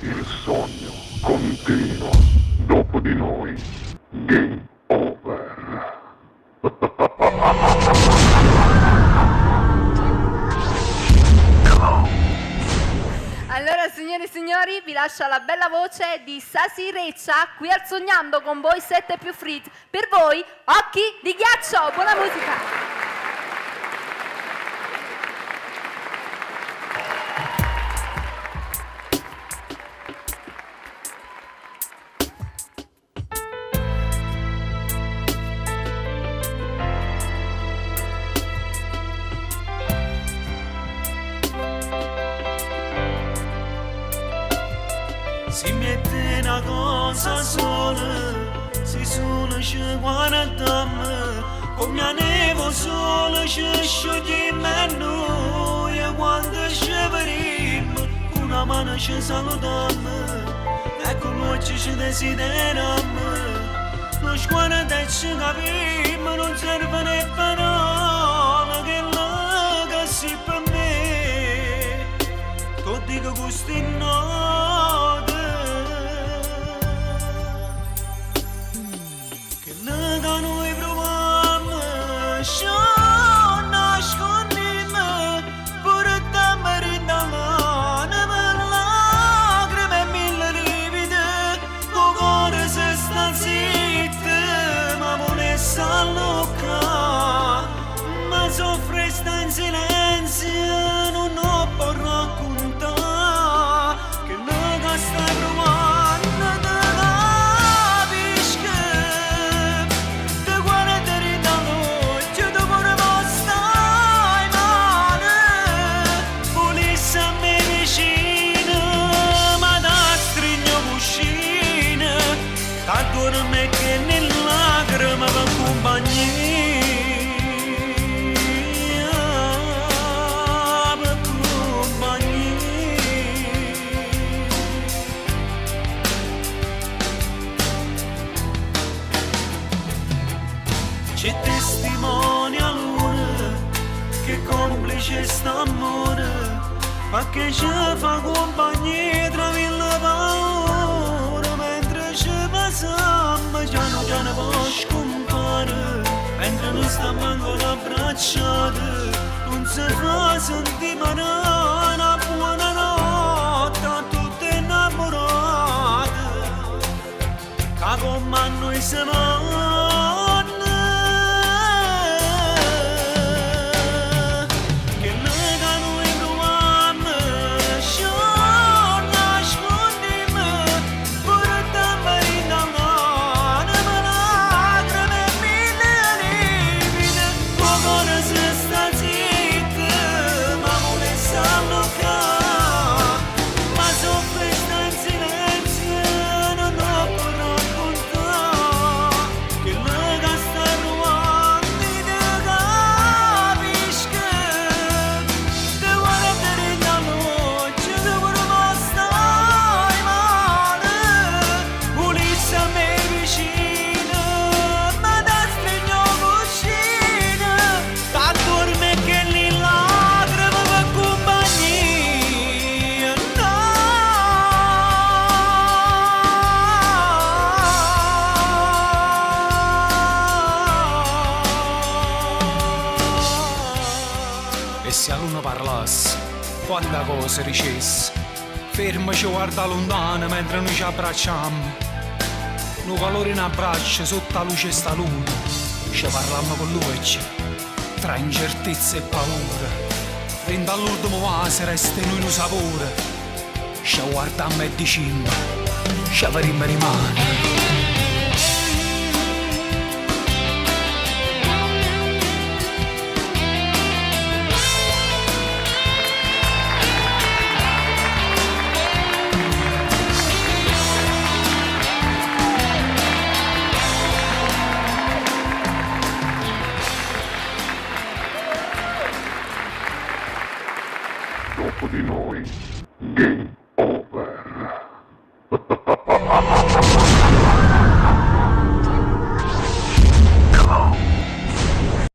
Il sogno continua. Dopo di noi, game over. Allora, signore e signori, vi lascio la bella voce di Sasi Reccia qui al Sognando con voi 7 più Frit. Per voi, Occhi di Ghiaccio. Buona musica! Si mette una cosa sola, si sono sciguaratame, come a nevo solo ci sciogliamo e noi quando ci vedremo, con una mano ci salutiamo, e con l'occhio ci desideriamo, non sguarda e ci capiamo, non serve né parole che la che si per me, tu dico questi no. Noi proviamo, ci nascondiamo, pure da maritana, per lacrime e mille livide, o cuore se sta zitta, ma vuole s'allocca, ma soffre sta in silenzio, non ho può raccontare, che la sta provando. Dorme che nell'lagrima va c'è testimonia l'ora che complice st'amore, ma che ci fa compagnia tra mille paure, mentre ci passiamo piano piano poi scompare, mentre noi stiamo ancora abbracciati, non si fa sentire una buona notte a tutte innamorate, che come a noi si va. E se a luna parlasse, quanta cosa dicesse, ferma ci guarda lontano mentre noi ci abbracciamo, noi calore in abbraccio sotto la luce sta luna, ci parliamo con l'uoce, tra incertezza e paura, renda all'ultimo vaso resta in noi un sapore, ci guardiamo e diciamo, ci faremo rimane. Dopo di noi, game